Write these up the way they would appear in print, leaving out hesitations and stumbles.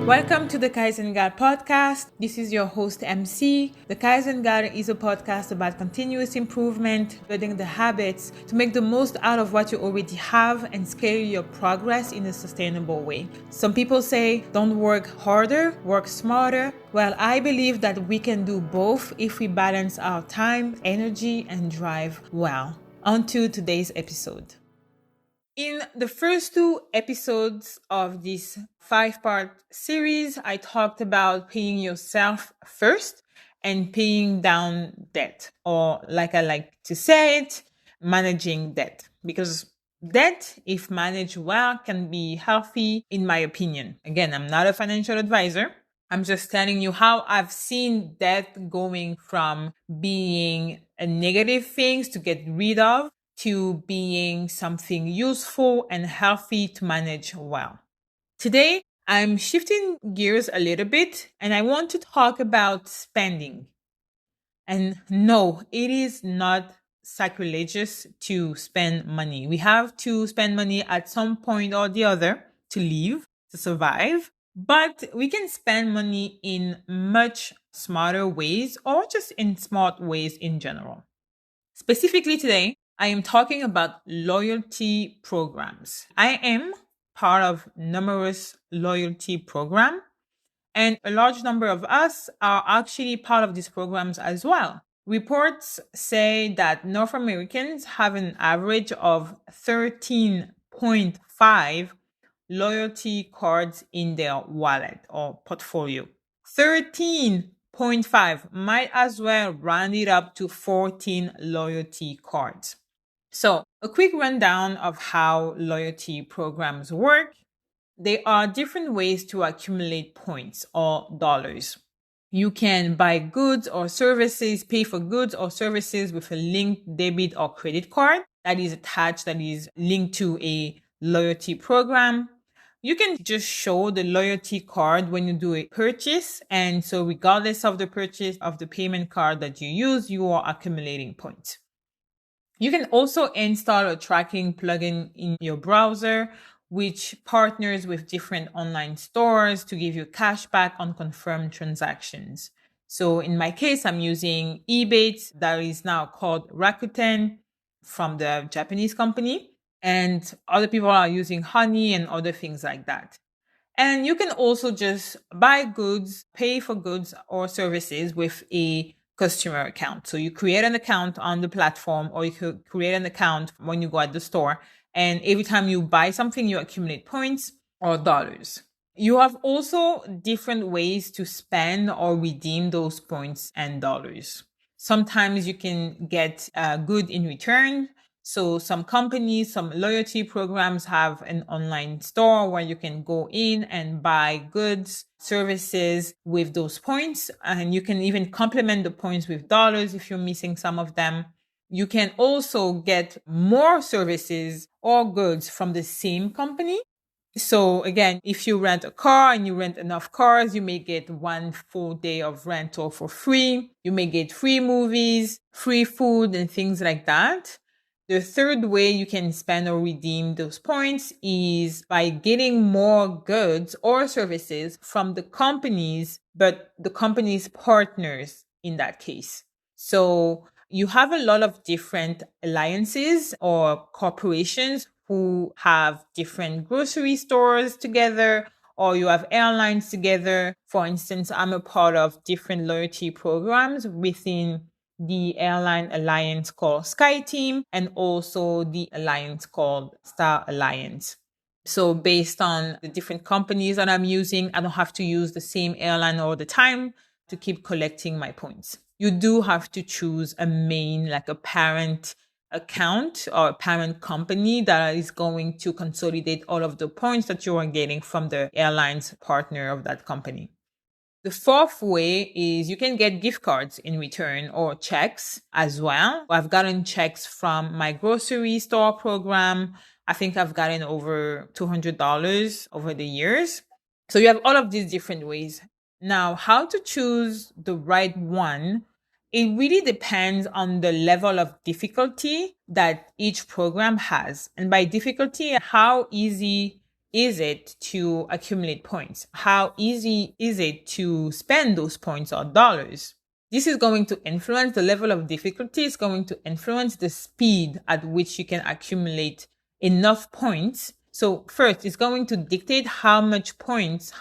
Welcome to the Kaizen Gal Podcast. This is your host, MC. The Kaizen Gal is a podcast about continuous improvement, building the habits to make the most out of what you already have and scale your progress in a sustainable way. Some people say, don't work harder, work smarter. Well, I believe that we can do both if we balance our time, energy, and drive well. On to today's episode. In the first two episodes of this 5-part series, I talked about paying yourself first and paying down debt, or like I like to say it, managing debt. Because debt, if managed well, can be healthy, in my opinion. Again, I'm not a financial advisor. I'm just telling you how I've seen debt going from being a negative thing to get rid of to being something useful and healthy to manage well. Today, I'm shifting gears a little bit and I want to talk about spending. And no, it is not sacrilegious to spend money. We have to spend money at some point or the other to live, to survive, but we can spend money in much smarter ways or just in smart ways in general. Specifically today, I am talking about loyalty programs. I am part of numerous loyalty programs, and a large number of us are actually part of these programs as well. Reports say that North Americans have an average of 13.5 loyalty cards in their wallet or portfolio. 13.5, might as well round it up to 14 loyalty cards. So, a quick rundown of how loyalty programs work. There are different ways to accumulate points or dollars. You can buy goods or services, pay for goods or services with a linked debit or credit card that is attached, that is linked to a loyalty program. You can just show the loyalty card when you do a purchase. And so regardless of the purchase of the payment card that you use, you are accumulating points. You can also install a tracking plugin in your browser, which partners with different online stores to give you cash back on confirmed transactions. So in my case, I'm using Ebate, that is now called Rakuten, from the Japanese company. And other people are using Honey and other things like that. And you can also just buy goods, pay for goods or services with a customer account. So you create an account on the platform, or you could create an account when you go at the store. And every time you buy something, you accumulate points or dollars. You have also different ways to spend or redeem those points and dollars. Sometimes you can get good in return. So some companies, some loyalty programs have an online store where you can go in and buy goods, services with those points. And you can even complement the points with dollars if you're missing some of them. You can also get more services or goods from the same company. So again, if you rent a car and you rent enough cars, you may get 1 full day of rental for free. You may get free movies, free food, and things like that. The third way you can spend or redeem those points is by getting more goods or services from the companies, but the company's partners in that case. So you have a lot of different alliances or corporations who have different grocery stores together, or you have airlines together. For instance, I'm a part of different loyalty programs within the airline alliance called SkyTeam, and also the alliance called Star Alliance. So based on the different companies that I'm using, I don't have to use the same airline all the time to keep collecting my points. You do have to choose a main, like a parent account or a parent company that is going to consolidate all of the points that you are getting from the airline's partner of that company. The fourth way is you can get gift cards in return or checks as well. I've gotten checks from my grocery store program. I think I've gotten over $200 over the years. So you have all of these different ways. Now, how to choose the right one? It really depends on the level of difficulty that each program has. And by difficulty, how easy is it to accumulate points? How easy is it to spend those points or dollars? This is going to influence the level of difficulty. It's going to influence the speed at which you can accumulate enough points. So first, it's going to dictate how many points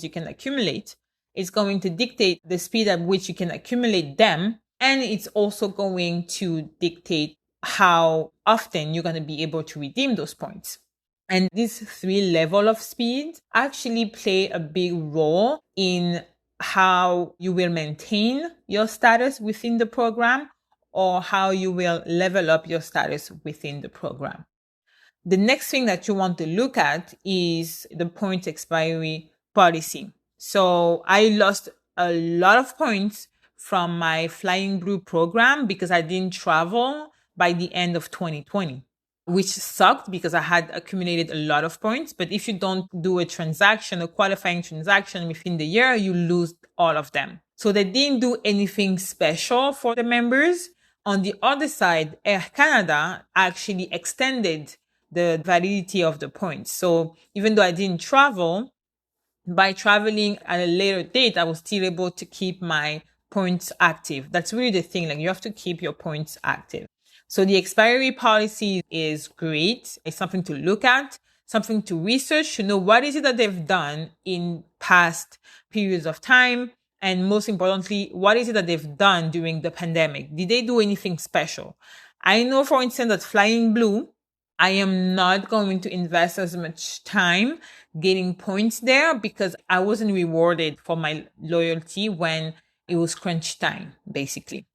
you can accumulate. It's going to dictate the speed at which you can accumulate them. And it's also going to dictate how often you're going to be able to redeem those points. And these 3 levels of speed actually play a big role in how you will maintain your status within the program or how you will level up your status within the program. The next thing that you want to look at is the point expiry policy. So I lost a lot of points from my Flying Blue program because I didn't travel by the end of 2020, which sucked because I had accumulated a lot of points. But if you don't do a qualifying transaction within the year, you lose all of them. So they didn't do anything special for the members. On the other side, Air Canada actually extended the validity of the points. So even though I didn't travel, by traveling at a later date, I was still able to keep my points active. That's really the thing. Like, you have to keep your points active. So the expiry policy is great. It's something to look at, something to research, to know what is it that they've done in past periods of time. And most importantly, what is it that they've done during the pandemic? Did they do anything special? I know, for instance, that Flying Blue, I am not going to invest as much time getting points there because I wasn't rewarded for my loyalty when it was crunch time, basically.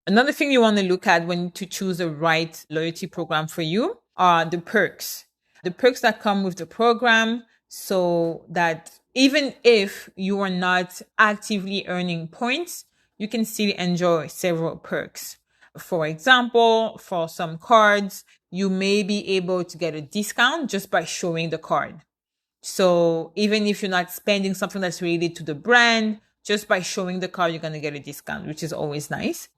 Another thing you want to look at when to choose the right loyalty program for you are the perks. The perks that come with the program, so that even if you are not actively earning points, you can still enjoy several perks. For example, for some cards, you may be able to get a discount just by showing the card. So even if you're not spending something that's related to the brand, just by showing the card, you're going to get a discount, which is always nice.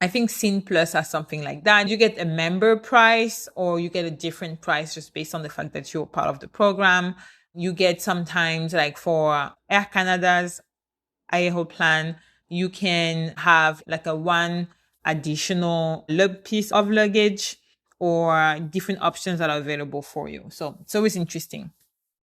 I think Scene Plus has something like that. You get a member price or you get a different price just based on the fact that you're part of the program. You get sometimes, like for Air Canada's Aero plan, you can have like a one additional piece of luggage or different options that are available for you. So it's always interesting.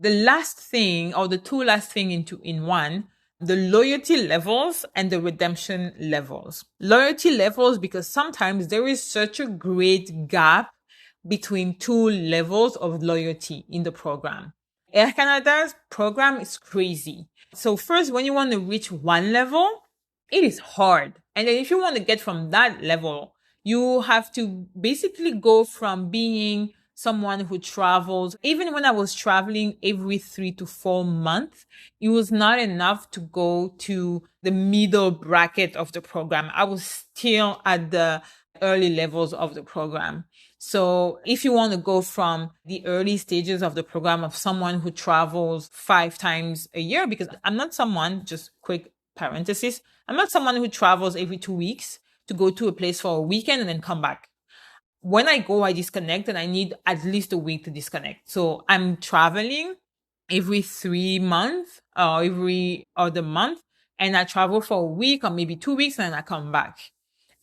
The last thing, or the 2 last thing in one, the loyalty levels and the redemption levels. Loyalty levels, because sometimes there is such a great gap between 2 levels of loyalty in the program. Air Canada's program is crazy. So first, when you want to reach 1 level, it is hard. And then if you want to get from that level, you have to basically go from being someone who travels. Even when I was traveling every 3 to 4 months, it was not enough to go to the middle bracket of the program. I was still at the early levels of the program. So if you want to go from the early stages of the program of someone who travels 5 times a year, because I'm not someone, just quick parenthesis, I'm not someone who travels every 2 weeks to go to a place for a weekend and then come back. When I go, I disconnect and I need at least a week to disconnect. So I'm traveling every 3 months or every other month, and I travel for a week or maybe 2 weeks and I come back.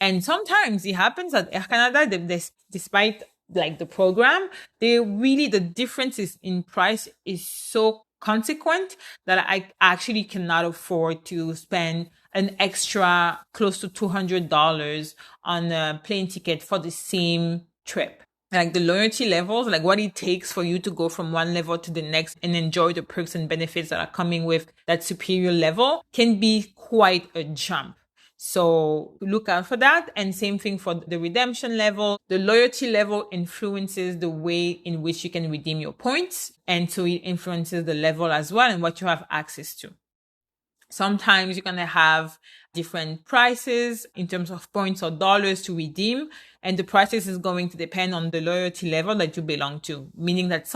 And sometimes it happens that Air Canada, despite like the program, the differences in price is so consequent that I actually cannot afford to spend an extra close to $200 on a plane ticket for the same trip. Like the loyalty levels, like what it takes for you to go from one level to the next and enjoy the perks and benefits that are coming with that superior level, can be quite a jump. So look out for that. And same thing for the redemption level. The loyalty level influences the way in which you can redeem your points. And so it influences the level as well and what you have access to. Sometimes you're going to have different prices in terms of points or dollars to redeem. And the prices is going to depend on the loyalty level that you belong to. Meaning that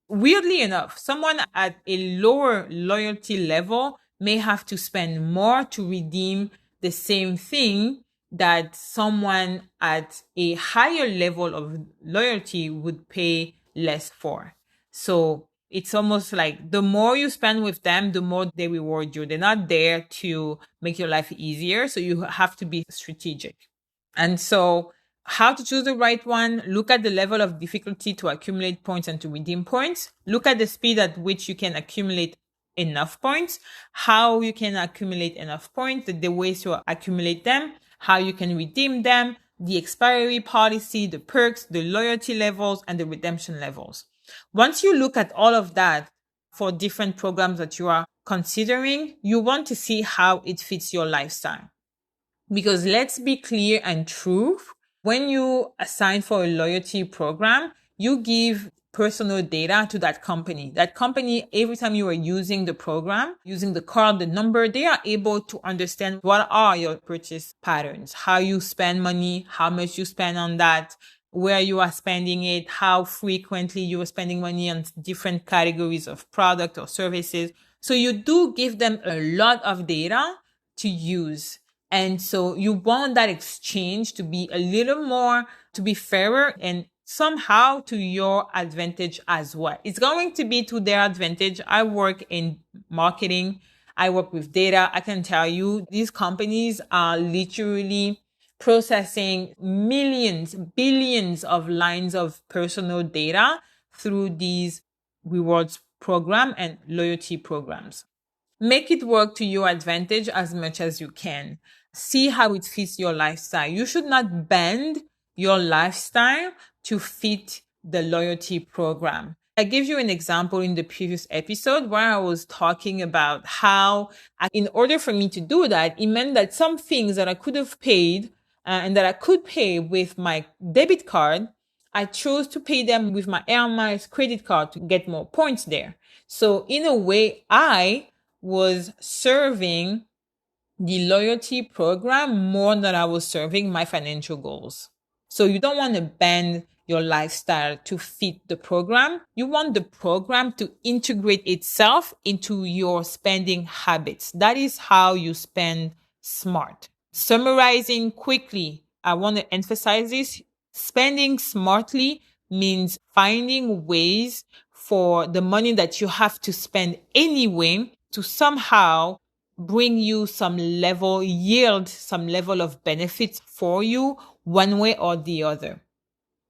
weirdly enough, someone at a lower loyalty level may have to spend more to redeem the same thing that someone at a higher level of loyalty would pay less for. So It's almost like the more you spend with them, the more they reward you. They're not there to make your life easier. So you have to be strategic. And so how to choose the right one, look at the level of difficulty to accumulate points and to redeem points. Look at the speed at which you can accumulate enough points, how you can accumulate enough points, the ways to accumulate them, how you can redeem them, the expiry policy, the perks, the loyalty levels, and the redemption levels. Once you look at all of that for different programs that you are considering, you want to see how it fits your lifestyle. Because let's be clear and true, when you assign for a loyalty program, you give personal data to that company. That company, every time you are using the program, using the card, the number, they are able to understand what are your purchase patterns, how you spend money, how much you spend on that, where you are spending it, how frequently you are spending money on different categories of product or services. So you do give them a lot of data to use. And so you want that exchange to be a little more, to be fairer and somehow to your advantage as well. It's going to be to their advantage. I work in marketing. I work with data. I can tell you these companies are literally processing millions, billions of lines of personal data through these rewards program and loyalty programs. Make it work to your advantage as much as you can. See how it fits your lifestyle. You should not bend your lifestyle to fit the loyalty program. I gave you an example in the previous episode where I was talking about how in order for me to do that, it meant that some things that I could have paid and that I could pay with my debit card, I chose to pay them with my Air Miles credit card to get more points there. So in a way, I was serving the loyalty program more than I was serving my financial goals. So you don't want to bend your lifestyle to fit the program. You want the program to integrate itself into your spending habits. That is how you spend smart. Summarizing quickly, I want to emphasize this. Spending smartly means finding ways for the money that you have to spend anyway to somehow bring you some level, yield some level of benefits for you one way or the other.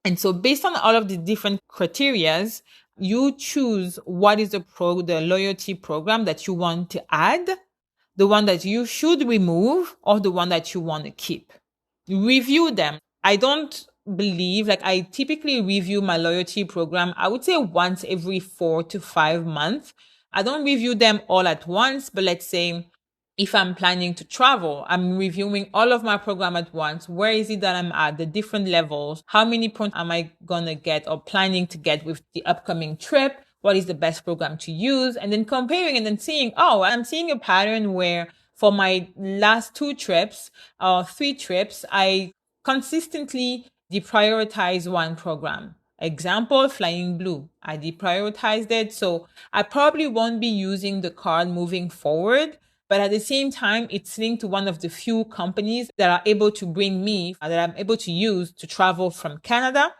And so based on all of the different criterias, you choose what is the loyalty program that you want to add, the one that you should remove, or the one that you want to keep. Review them. I don't believe, I typically review my loyalty program, I would say once every 4 to 5 months. I don't review them all at once, but let's say if I'm planning to travel, I'm reviewing all of my program at once. Where is it that I'm at? The different levels. How many points am I going to get or planning to get with the upcoming trip? What is the best program to use? And then comparing and then seeing, I'm seeing a pattern where for my last 2 trips or 3 trips, I consistently deprioritize one program. Example, Flying Blue. I deprioritized it. So I probably won't be using the card moving forward. But at the same time, it's linked to one of the few companies that are able to bring me, that I'm able to use to travel from Canada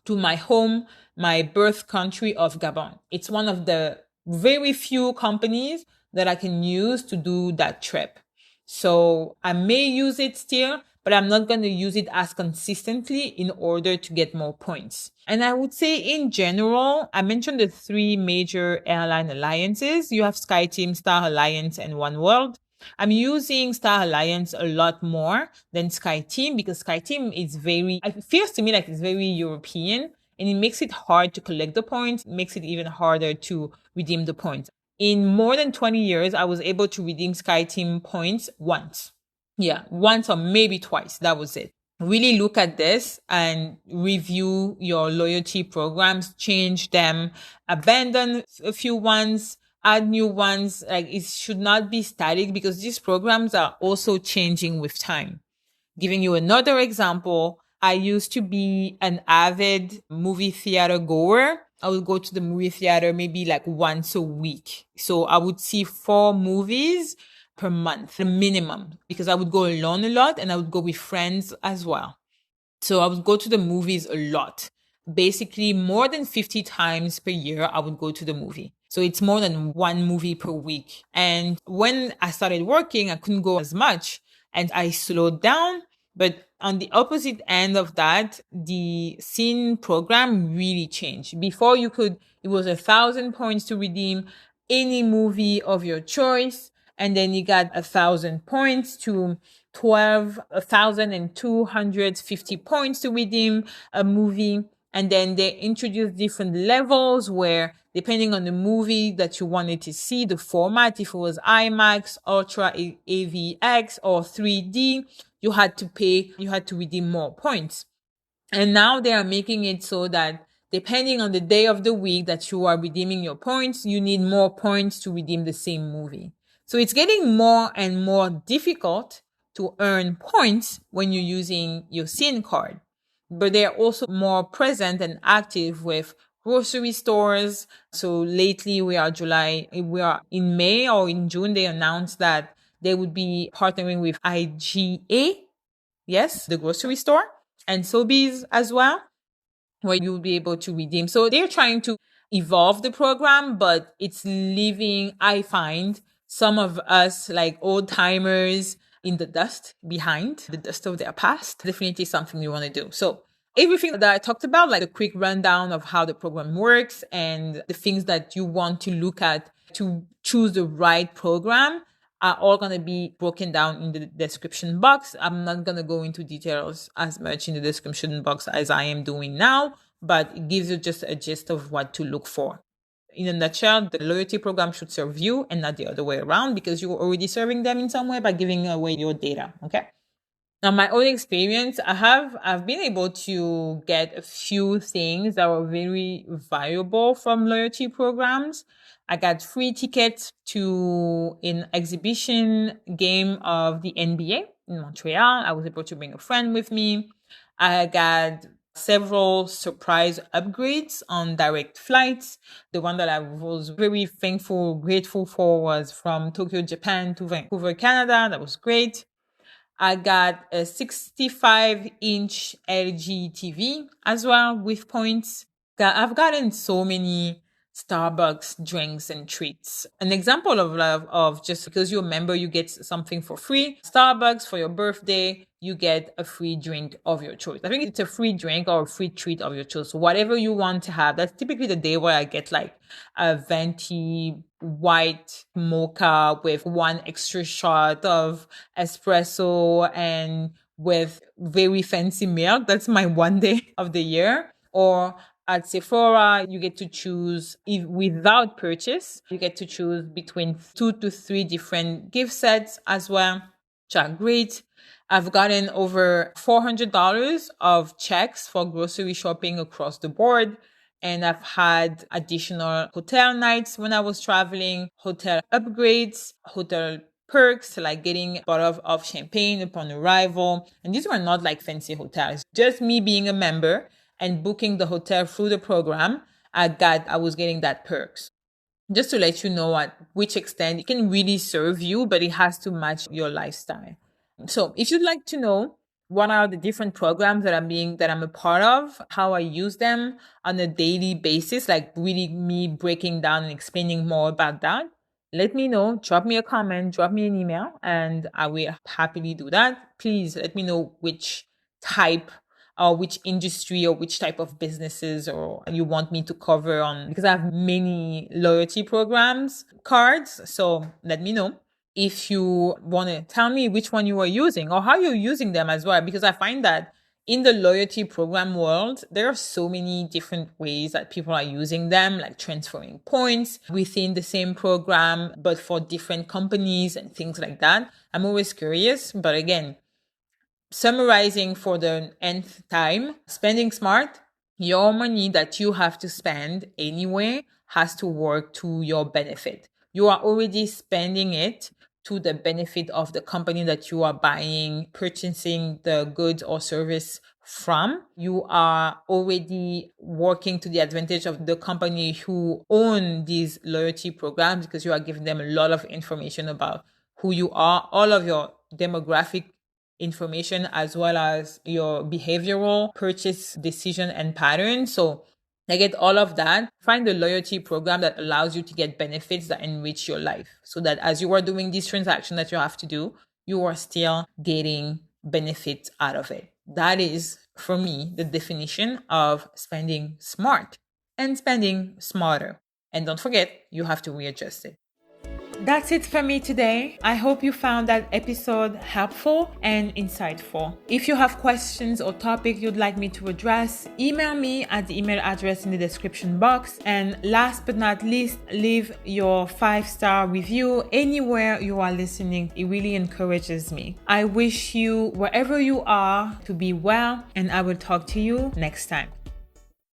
to my home, my birth country of Gabon. It's one of the very few companies that I can use to do that trip. So I may use it still, but I'm not going to use it as consistently in order to get more points. And I would say in general, I mentioned the 3 major airline alliances. You have SkyTeam, Star Alliance, and oneworld. I'm using Star Alliance a lot more than SkyTeam because SkyTeam is it feels to me like it's very European and it makes it hard to collect the points, it makes it even harder to redeem the points. In more than 20 years, I was able to redeem SkyTeam points once. Yeah, once or maybe twice. That was it. Really look at this and review your loyalty programs, change them, abandon a few ones, add new ones. It should not be static because these programs are also changing with time. Giving you another example, I used to be an avid movie theater goer. I would go to the movie theater maybe once a week. So I would see 4 movies per month, the minimum, because I would go alone a lot and I would go with friends as well. So I would go to the movies a lot. basically more than 50 times per year, I would go to the movie. So it's more than one movie per week. And when I started working, I couldn't go as much and I slowed down. But on the opposite end of that, the scene program really changed. Before it was 1,000 points to redeem any movie of your choice. And then you got 1,000 points to 1,250 points to redeem a movie. And then they introduced different levels where, depending on the movie that you wanted to see, the format, if it was IMAX, Ultra AVX, or 3D, you had to redeem more points. And now they are making it so that depending on the day of the week that you are redeeming your points, you need more points to redeem the same movie. So it's getting more and more difficult to earn points when you're using your SIN card. But they're also more present and active with grocery stores. So lately we are in May or in June, they announced that they would be partnering with IGA. Yes, the grocery store, and Sobeys as well, where you'll be able to redeem. So they're trying to evolve the program, but it's leaving, I find, some of us like old timers in the dust behind, the dust of their past. Definitely something we want to do. So everything that I talked about, like a quick rundown of how the program works and the things that you want to look at to choose the right program, are all going to be broken down in the description box. I'm not going to go into details as much in the description box as I am doing now, but it gives you just a gist of what to look for. In a nutshell, the loyalty program should serve you and not the other way around, because you're already serving them in some way by giving away your data. Okay. Now, my own experience, I've been able to get a few things that were very valuable from loyalty programs. I got free tickets to an exhibition game of the NBA in Montreal. I was able to bring a friend with me. I got several surprise upgrades on direct flights. The one that I was very grateful for was from Tokyo, Japan to Vancouver, Canada. That was great. I got a 65-inch LG TV as well with points. I've gotten so many Starbucks drinks and treats. An example of just because you're a member, you get something for free. Starbucks, for your birthday, you get a free drink of your choice. I think it's a free drink or a free treat of your choice. So whatever you want to have. That's typically the day where I get like a venti white mocha with one extra shot of espresso and with very fancy milk. That's my one day of the year. Or at Sephora, you get to choose, without purchase, you get to choose between 2 to 3 different gift sets as well, which are great. I've gotten over $400 of checks for grocery shopping across the board. And I've had additional hotel nights when I was traveling, hotel upgrades, hotel perks, like getting a bottle of champagne upon arrival. And these were not like fancy hotels. Just me being a member and booking the hotel through the program, I was getting that perks. Just to let you know at which extent it can really serve you, but it has to match your lifestyle. So if you'd like to know what are the different programs that I'm a part of, how I use them on a daily basis, like really me breaking down and explaining more about that, let me know. Drop me a comment, drop me an email, and I will happily do that. Please let me know which type or which industry or which type of businesses or you want me to cover on, because I have many loyalty programs cards. So let me know if you want to tell me which one you are using or how you're using them as well, because I find that in the loyalty program world, there are so many different ways that people are using them, like transferring points within the same program, but for different companies and things like that. I'm always curious, but again, summarizing for the nth time, spending smart, your money that you have to spend anyway has to work to your benefit. You are already spending it to the benefit of the company that you are purchasing the goods or service from. You are already working to the advantage of the company who own these loyalty programs, because you are giving them a lot of information about who you are, all of your demographic information as well as your behavioral purchase decision and pattern. So I get all of that. Find a loyalty program that allows you to get benefits that enrich your life so that as you are doing this transaction that you have to do, you are still getting benefits out of it. That is, for me, the definition of spending smart and spending smarter. And don't forget, you have to readjust it. That's it for me today. I hope you found that episode helpful and insightful. If you have questions or topics you'd like me to address, email me at the email address in the description box. And last but not least, leave your 5-star review anywhere you are listening. It really encourages me. I wish you, wherever you are, to be well, and I will talk to you next time.